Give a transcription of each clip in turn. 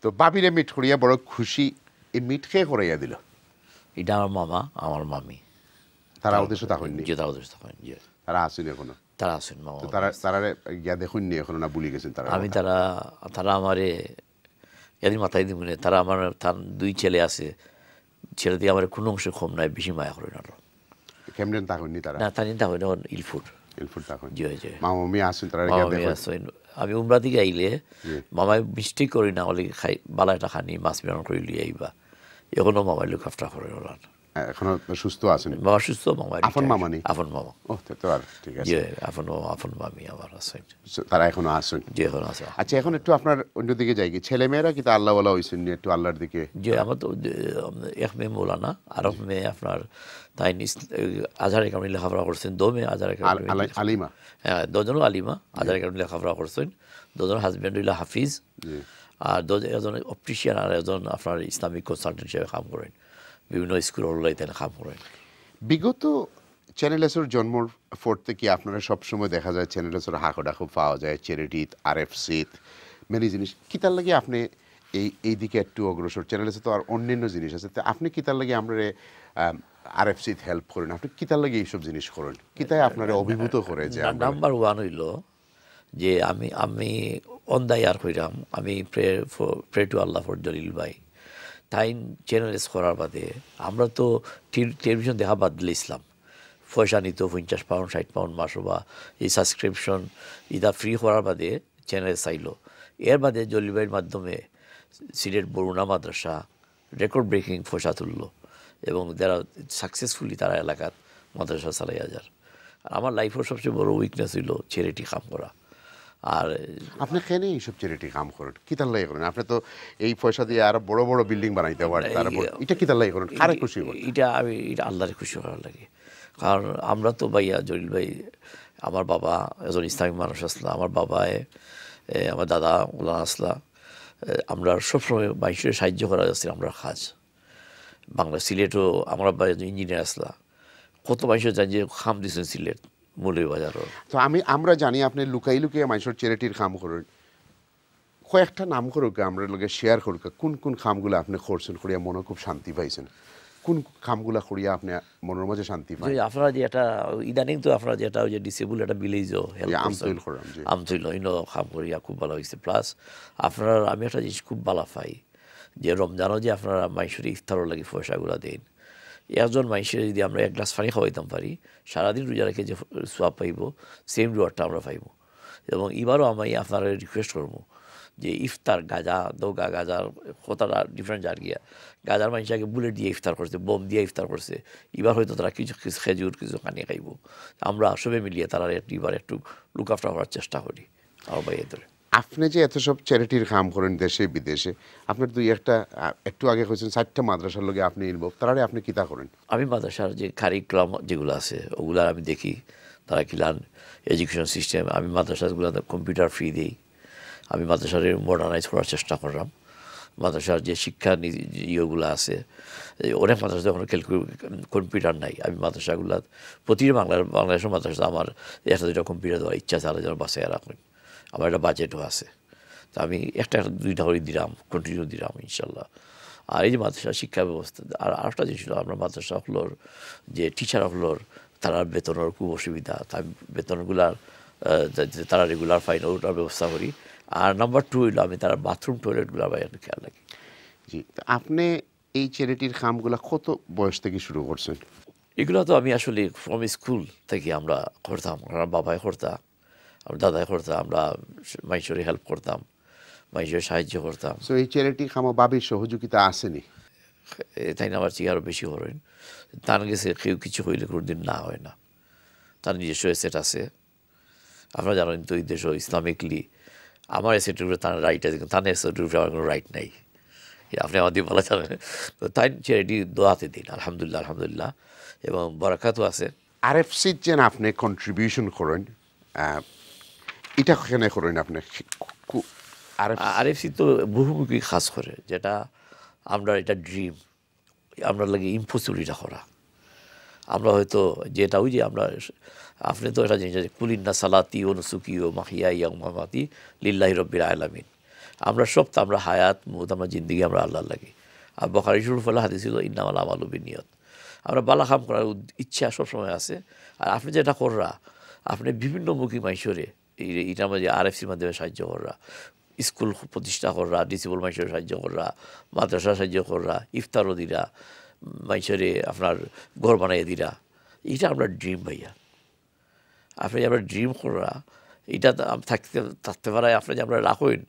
তো বাবিরে মিট করিয়া বড় খুশি, এই মিট খেয়ে করাইয়া দিল। এটা আমার মামা, আমার মামি, তারা উদ্দেশ্য তা হয়নি, যে তারা উদ্দেশ্য হয়, যে তারা আসেনি এখনো। তারা আছেন মামা। তো তারা গিয়া দেখুননি এখনো, না ভুলে গেছেন তারা? আমি তারা আমারে এদিন মাথায় দিব না। তারা আমার, তার 2 ছেলে আছে, ছেলে দিয়ে আমার কোনো অংশ কম নাই, বেশি মায়া করে না। কেমন তা হয়নি তারা? না তা নিতে হয় না, ইলফুট ইলফুট তা হয়নি। জি হয়, যে মামি আসেন তারা গিয়া মামা দেখুন। আসেন। আমি উমরা দিকে আইলে মামাই মিষ্টি করি না হলে খাই, বালা একটা খানি মাছ বিরান করে লিয়ে আইবা। এখনো মামাই লোক আফটা করে ওলান। এখনো সুস্থ আছেন? মামা সুস্থ, মামা আপন মামা নেই? আপন মামা। ও তো আর ঠিক আছে। জি আপন মামা, আপন মামি আমার আছেন। তারা এখনো আসেন? জি এখন আছে। আচ্ছা, এখন একটু আপনার অন্যদিকে যাই, ছেলে মেয়েরা কিন্তু আল্লাহওয়ালা হয়েছেন, একটু আল্লাহর দিকে? যে আমার তো এক মেয়ে মৌলানা, আর এক মেয়ে আপনার তাই আজহার একাডেমি লেখাপড়া করছেন। 2 মেয়ে আজহার একাডেমি, আলিমা? হ্যাঁ 2জনও আলিমা, আজহার একাডেমি লেখাপড়া করছেন। 2জন হাজব্যান্ড হইল হাফিজ, আর একজন অপটিশিয়ান, আর একজন আপনার ইসলামিক কনসালটেন্ট হিসেবে কাম করেন, বিভিন্ন স্কুল হল্লাইতে কাম করেন। বিগত চ্যানেল এসর জন্মর পর থেকে আপনারা সবসময় দেখা যায় চ্যানেল এসর হাঁকো পাওয়া যায়, চ্যারিটি, RFC, মেনি জিনিস। কিতার লাগে আপনি এই দিকে একটু অগ্রসর? চ্যানেল এসে তো আর অন্যান্য জিনিস আছে, তো আপনি কিতার লাগে আমরা RFC হেল্প করেন? আপনি কিতার লাগে এইসব জিনিস করেন? কিতায় আপনারা অভিভূত করে যে? নাম্বার 1 হইল যে আমি অন দ্য ইয়ার হইলাম, আমি pray to Allah for Jalil ভাই। তাই চ্যানেলস করার বাদে আমরা তো টেলিভিশন দেখা বাদ দিলে ইসলাম পয়সা নিত 50 পাউন্ড 60 পাউন্ড মাসো, বা এই সাবস্ক্রিপশন ইটা ফ্রি করার বাদে চ্যানেল চাইল। এর বাদে জলিল ভাইয়ের মাধ্যমে সিলেট বরুণা মাদ্রাসা রেকর্ড ব্রেকিং পয়সা তুললো, এবং যারা সাকসেসফুলি তারা এলাকাত মাদ্রাসা চালাইয়া যার। আর আমার লাইফের সবচেয়ে বড় উইকনেস হইল চ্যারিটি কাম করা। আর আপনি কেন এইসব চ্যারিটি কাম করেন? কিতার লাগে করেন? আপনি তো এই পয়সা দিয়ে আরো বড় বড় বিল্ডিং বানাইতে পারেন, এটা কিতার লাগে করেন? কারে খুশি করেন? এটা আল্লাহরে খুশি করার লাগে। কারণ আমরা তো ভাইয়া জলিল ভাই, আমার বাবা একজন ইসলামিক মানুষ আসলা, আমার বাবায় আমার দাদা ওলা আসলা, আমরা সবসময় মানুষের সাহায্য করা যাচ্ছে। আমরা কাজ বাংলা সিলেটও আমার বাবা ইঞ্জিনিয়ার আসলা, কত মানুষের জানি যে খাম দিচ্ছেন সিলেট মৌলভীবাজারও। তো আমরা জানি আপনি লুকাই লুকিয়ে মানুষের চ্যারিটির কাম করেন। কয়েকটা নাম করুক, আমরা লোকে শেয়ার করুক, কোন কোন কামগুলো আপনি করছেন, করিয়া মনে খুব শান্তি পাইছেন? কোন কামগুলা করিয়া আপনি মনের মাঝে শান্তি পাই? আপনারা যে একটা ইদানিং তো আপনারা যেটা ওই যে ডিসেবল একটা ভিলেজও আমতৈল কাম করিয়া খুব ভালো হয়েছে। প্লাস আপনারা আমি একটা জিনিস খুব ভালো পাই, যে রমজানও যে আপনারা মানুষের ইফতারও লাগে পয়সাগুলো দেন। একজন মানুষের যদি আমরা 1 গ্লাস পানি খাওয়াইতাম পারি, সারাদিন রোজা রেখে যে সোয়াব পাইব, সেম রিওয়ার্ডটা আমরা পাইব। এবং এবারও আমি আপনারা রিকোয়েস্ট করবো যে ইফতার গাজার কথাটা ডিফারেন্ট জার গিয়া, গাজার মানুষ আগে বুলেট দিয়ে ইফতার করছে, বোম দিয়ে ইফতার করছে। এবার হয়তো তারা কিছু খেজুর কিছু পানি খাইব। আমরা সবে মিলিয়ে তারা এবার একটু লুক আফটার করার চেষ্টা করি আমার ভাইয়ের ধরে। আপনি যে এত সব চ্যারিটির কাম করেন দেশে বিদেশে, আপনার একটু আগে হয়েছেন 4টা মাদ্রাসার লগে আপনি ইনভলভ, তারারে আপনি কিতা করেন? আমি মাদ্রাসার যে কারিকুলাম যেগুলো আছে ওগুলার আমি দেখি তারা কিলান এডুকেশন সিস্টেম। আমি মাদ্রাসাগুলোতে কম্পিউটার ফ্রি দিই। আমি মাদ্রাসার মডার্নাইজ করার চেষ্টা করলাম। মাদ্রাসার যে শিক্ষা ইয়েগুলো আছে, অনেক মাদ্রাসা এখন কম্পিউটার নাই। আমি মাদ্রাসাগুলো প্রতিটি বাংলাদেশের মাদ্রাসা আমার 1-2টা কম্পিউটার দেওয়ার ইচ্ছা আছে, যেন বাসায় রাখুন। আমার একটা বাজেটও আছে, তো আমি একটা 2টা করে দিলাম, কন্টিনিউ দিলাম ইনশাল্লাহ। আর এই যে মাদ্রাসা শিক্ষা ব্যবস্থা, আর আরেকটা জিনিস ছিল, আমরা মাদ্রাসা হলোর যে টিচার হলোর তারা বেতনের খুব অসুবিধা, তাই বেতনগুলার তারা রেগুলার পাই না, ওটার ব্যবস্থা করি। আর নাম্বার 2 হইল আমি তারা বাথরুম টয়লেটগুলো বাইরে খেয়াল রাখি। জি, আপনি এই চ্যারিটির কামগুলা কত বয়স থেকে শুরু করছেন? এগুলো তো আমি আসলে ফ্রম স্কুল থেকে আমরা করতাম। আমার বাবাই করতাম, আমার দাদাই করতাম, আমরা মানুষের হেল্প করতাম, মানুষের সাহায্য করতাম। সো এই চ্যারিটি কামা বাবির সহযোগিতা আসেনি? তাই না, আমার চেয়ে আরও বেশি করেন। তার গেছে কেউ কিছু হইলে কোনোদিন না হয় না, তার নিজস্ব এসেট আছে। আপনারা জানেন তো এই দেশ ইসলামিকলি আমার এসেটের উপরে তার রাইট আছে, কিন্তু তার এসেটের উপরে আমার কোনো রাইট নাই। আপনি আমাদের বলা জানেন। তো তাই চ্যারিটি দোয়াতে দিন, আলহামদুলিল্লাহ আলহামদুলিল্লাহ, এবং বরাকাতও আছে। RFC যেন আপনি কন্ট্রিবিউশন করেন, এটা কেন করেন আপনি? RFC তো বহুমুখী কাজ করে, যেটা আমরা এটা ড্রিম, আমরা লাগে ইম্পসিবল এটা করা। আমরা হয়তো যেটা ওই যে আমরা, আপনি তো এটা জিনিস কুলিন্না সালাতি ও নুসুকি ও মাহিয়া ইয়া মামাতি লিল্লাহি রব্বিল আলামিন। আমরা সব তো আমরা হায়াত মৌত আমরা জিন্দিগি আমরা আল্লাহ লাগি। আর বখারি শরীফ হলো হাদিস ছিল ইন্নামাল আমালু বিনিয়ত। আমরা বালা কাম করার ইচ্ছা সবসময় আছে। আর আপনি যেটা কররা আপনি বিভিন্নমুখী মাইশরে এটার মধ্যে RFCর মাধ্যমে সাহায্য কররা, স্কুল প্রতিষ্ঠা কররা, ডিসেবল মাইশরে সাহায্য কররা, মাদ্রাসা সাহায্য কররা, ইফতারও দিরা, মাইশরে আপনার ঘর বানাইয়ে দিরা, এটা আমরা ড্রিম ভাইয়া। আপনি আমরা ড্রিম করা এটা থাকতে পারায় আপনি যে আমরা রাখেন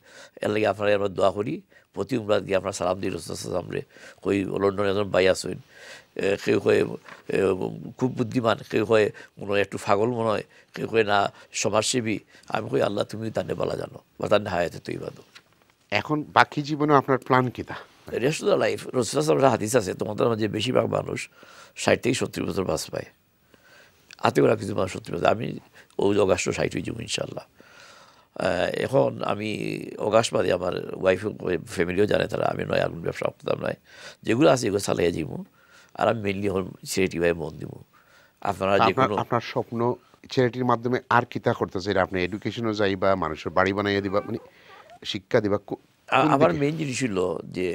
এর লাগে আপনারা আমরা দোয়া করি। প্রতি উমরাত গিয়ে আপনার সালাম দিই রসুলামরে। কই লন্ডনে একজন ভাই আসেন, কেউ কয়ে খুব বুদ্ধিমান, কেউ কয়ে মনে হয় একটু পাগল মনে হয়, কেউ কয়ে না সমাজসেবী। আমি কই আল্লাহ তুমি তান্নে বলা জানো বা তান্নে হায়াতে তুই বাদো। এখন বাকি জীবনে আপনার প্ল্যান কিতা? রেস্ট অফ দ্য লাইফ রসুলামের হাদিস আছে তোমাদের মাঝে বেশিরভাগ মানুষ 60 থেকে 70 বছর বাঁচ পায়। আতে ওরা কিছু মানুষ 70 বছর, আমি ওই অগাস্ট 60 হয়ে যাবো ইনশাল্লাহ। এখন আমি অগাস্ট বাদে আমার ওয়াইফ ফ্যামিলিও জানে, তারা আমি নয় আগুন ব্যবসা করতাম নয়, যেগুলো আছে এগুলো চালাইয়া যাইব। আর আমি মেনলি এখন চ্যারিটিভাবে মন দিব। আপনারা যে কোনো আপনার স্বপ্ন চ্যারিটির মাধ্যমে আর কিতা করতে চাই? আপনি এডুকেশনও যাইবা, মানুষের বাড়ি বানাইয়া দিবা, মানে শিক্ষা দিবা? আমার মেইন জিনিস হইল যে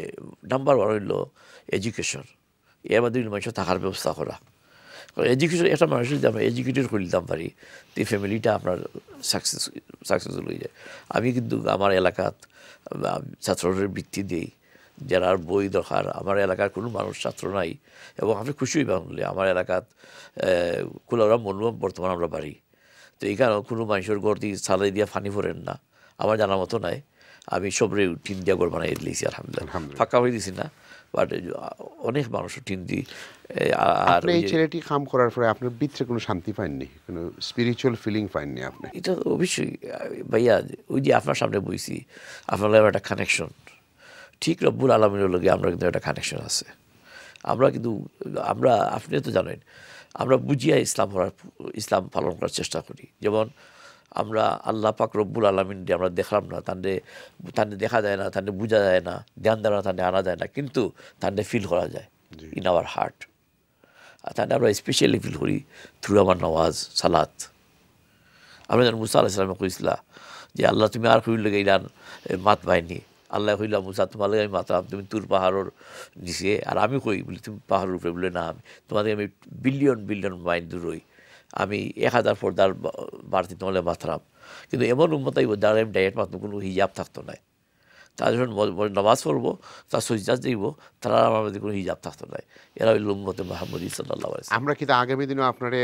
নাম্বার 1 হইল এডুকেশন। এর মধ্যে মানুষের থাকার ব্যবস্থা করা। এডুকেশন একটা মানুষের যদি আমরা এডুকেটেড করে দিতাম পারি তো এই ফ্যামিলিটা আপনার সাকসেসফুল হয়ে যায়। আমি কিন্তু আমার এলাকাত ছাত্রদের বৃত্তি দিই, যারা বই দরকার। আমার এলাকার কোনো মানুষ ছাত্র নাই এবং আপনি খুশি হইবা বললে আমার এলাকাত কুলারা মনোরম বর্তমান আমরা বাড়ি। তো এই কারণে কোনো মানুষের ঘর দিয়ে সালাই দিয়া ফানি ভরেন না, আমার জানার মতো নাই। আমি সবরে টিন দিয়া ঘর বানাই দিয়েছি আলহামদুলিল্লাহ, ফাঁকা হয়ে দিছি না, বাট অনেক মানুষ টিন দিই। আর এই চ্যারিটি কাম করার পরে আপনার ভিতরে কোনো শান্তি পাননি, কোনো স্পিরিচুয়াল ফিলিং পাননি আপনি? এটা তো অবশ্যই ভাইয়া, ওই যে আপনার সামনে বইছি, আপনার একটা কানেকশন ঠিক রব্বুল আলমিনের লগে আমরা কিন্তু একটা কানেকশন আছে। আমরা কিন্তু আপনি তো জানেন আমরা বুঝিয়া ইসলাম পালন করার চেষ্টা করি। যেমন আমরা আল্লাহ পাক রব্বুল আলমিন আমরা দেখলাম না, তান্ডে দেখা যায় না, তান্ডে বোঝা যায় না, ধ্যান দেওয়া তান্ডে আনা যায় না, কিন্তু তান্ডে ফিল করা যায় ইন আওয়ার হার্ট। আর তান্ডে আমরা স্পেশালি ফিল করি থ্রু আমার নওয়াজ সালাত। আমরা যেন মুসা আলাইহিস সালামে কইছিলা যে আল্লাহ তুমি আর কইল লেগে ইরান মাত পাইনি। আল্লাহ কইলা মুসা তোমার লাগে আমি মাতলাম, তুমি তুর পাহাড়ের নিচে, আর আমি কই বলি তুমি পাহাড়ের উপরে, বলে না আমি তোমাদের আমি বিলিয়ন বিলিয়ন মাইল দূর হই, আমি 1000 পর্দার বাড়তি তোমাদের মাতলাম। কিন্তু এমন উম্মত আইব যারা আমি ডাইরেক্ট মাত্র কোনো হিজাব থাকতো না। তারা যখন নামাজ পড়বো, তার সজদাত দিব, তারা আমার মধ্যে কোনো হিজাব থাকতো না। এরা হইল উম্মতে মুহাম্মদ সাল্লাল্লাহু আলাইহি ওয়াসাল্লাম। আমরা কিন্তু আগামী দিনও আপনারে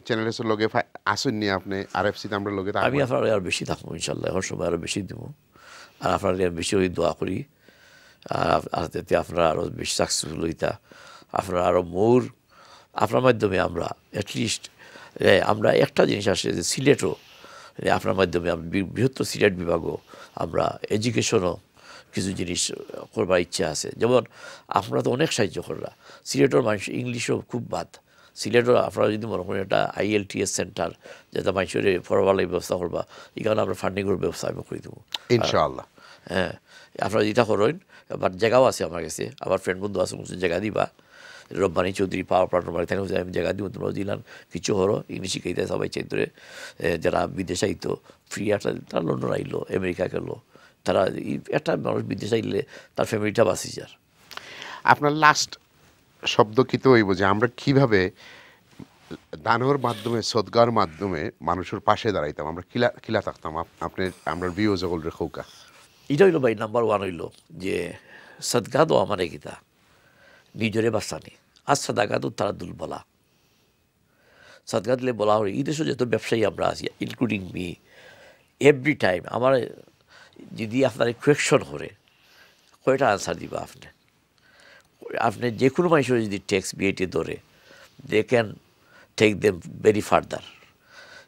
চ্যানেলের লগে আসেননি আপনি RFCতে আমরা লগে আমি আপনার আরো বেশি থাকবো ইনশাল্লাহ, এখন সময় আরো বেশি দেবো। আর আপনার বেশি ওই দোয়া করি, আর যাতে আপনারা আরও বেশি সাকসেসফুল হইতা, আপনারা আরও মোর আপনার মাধ্যমে আমরা অ্যাটলিস্ট আমরা একটা জিনিস আসে যে সিলেটও আপনার মাধ্যমে বৃহত্তর সিলেট বিভাগও আমরা এডুকেশনও কিছু জিনিস করবার ইচ্ছা আছে। যেমন আপনারা তো অনেক সাহায্য কররা, সিলেটের মানুষ ইংলিশও খুব বাদ। সিলেটের আপনারা যদি মনে করেন একটা IELTS সেন্টার যেটা মানুষের পড়াবার ব্যবস্থা করবা, এখানে আমরা ফান্ডিংয়ের ব্যবস্থা আমি করে দেবো ইনশাআল্লাহ। হ্যাঁ, আপনারা যেটা করেন, বাট জায়গাও আছে আমার কাছে, আমার ফ্রেন্ড বন্ধু আছে, জায়গা দিবা। রব্বানি চৌধুরী পাওয়ার প্লান্ট বাড়ি থাকে, আমি জায়গা দিব, তোমরা দিলাম কিছু হলো ইংলিশ শিখাইতে সবাই চাইতে। যারা বিদেশে আইতো ফ্রি একটা, তারা লন্ডন আইলো, আমেরিকা গেলো, তারা একটা মানুষ বিদেশে আইলে তার ফ্যামিলিটা বাঁচি যার। আপনার লাস্ট শব্দ কি তো হইব যে আমরা কিভাবে দানের মাধ্যমে সদগার মাধ্যমে মানুষের পাশে দাঁড়াইতাম, আমরা কিলা থাকতাম আপনি আমরা ভিউ জগল রেখৌকা? এটা হইল ভাই নাম্বার 1 হইল যে সদগা দো আমার গীতা নিজরে বাঁচানি, আর সাদাগা তো তারা দুর্বলা। সদগা দিলে বলা হয় এই দেশে যত ব্যবসায়ী আমরা আছি ইনক্লুডিং মি, এভরি টাইম আমার যদি আপনার কোয়েকশন করে কয়টা আনসার দিবা আপনি যে কোনো মানুষের যদি ট্যাক্স VAT ধরে they can take them very further.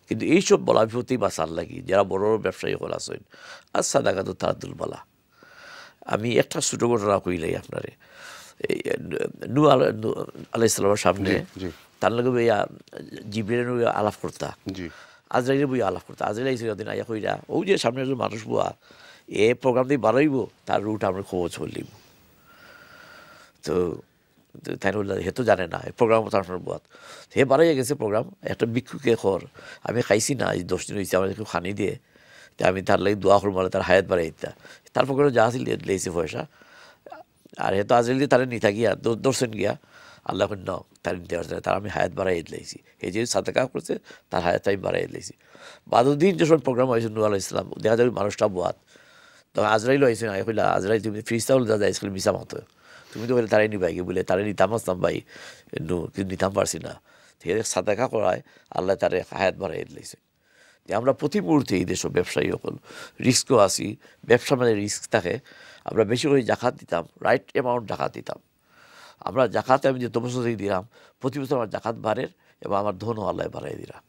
কিন্তু এইসব বলা বিপত্তি বাঁচার লাগি যারা বড় বড় ব্যবসায়ী হল আসেন আর সাদাগা তো তারা দুর্বলা। আমি একটা ছোটো ঘটনা কইলাই আপনারে, নূহ আলাইহিসসালামের সামনে তার লগে বইয়া জিবরাইল আলাপ করতা, আজরাইলের বইয়া আলাপ করতা। আজরাইল দিন আইয়া কইরা ও যে সামনে একজন মানুষ বুয়া এ প্রোগ্রাম দিয়ে বাড়াইব, তার রুট আমরা খবর চলিব। তো তাই বললে হে তো জানে না প্রোগ্রাম আপনার বুয়াত, হে বাড়াইয়া গেছে প্রোগ্রাম, একটা ভিক্ষুকে খর আমি খাইছি না, এই 10 দিন হয়েছে আমার একটু খানি দিয়ে, আমি তার লাগে দোয়া করবো তার হায়াত বাড়াই দিতা তারপর করে যা আসিল লেগেছে পয়সা আর হে তো আজরাইল দিয়ে তারা নিতা গিয়া দর্শন গিয়া আল্লাহ ন তার নিতে পারছে না তার আমি হায়াত বাড়াই দিলাইছি এই যে সাদাকা করছে তার হায়াত আমি বাড়াই দিলাইছি বাদুদ্দিন যখন প্রোগ্রাম হয়েছে নূর আলাইহিস সালাম দেখা যাবে মানুষটা বোয়াত তখন আজরাইল হয়েছে না কইলা আজরাইল তুমি ফ্রিস্তাউল যা যাইছিল মিশা মতো তুমি তো বলে তারাই নিবাই কি বলে তারাই নিতাম আসতাম ভাই কিন্তু নিতাম পারছি না ঠিক আছে সাদাকা করায় আল্লাহ তার হায়াত বাড়াই দিলাইছে আমরা প্রতি মুহূর্তে এই দেশ ব্যবসায়ী সকল রিস্কও আসি ব্যবসা মানে রিস্ক থাকে আমরা বেশি করে জাকাত দিতাম রাইট অ্যামাউন্ট জাকাত দিতাম আমরা জাকাতে আমি যে বছর থেকে দিলাম প্রতি বছর আমার জাকাত বাড়ের এবং আমার ধনও আল্লাহ বাড়াই দিলাম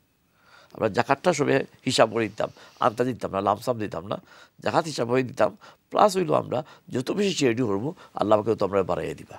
আমরা জাকাতটা সবে হিসাব করে দিতাম আনতা দিতাম না লামসাম দিতাম না জাকাত হিসাব করে দিতাম প্লাস হইলো আমরা যত বেশি চ্যারিটি করবো আল্লাহকে তো আমরা বাড়াইয়া দিবা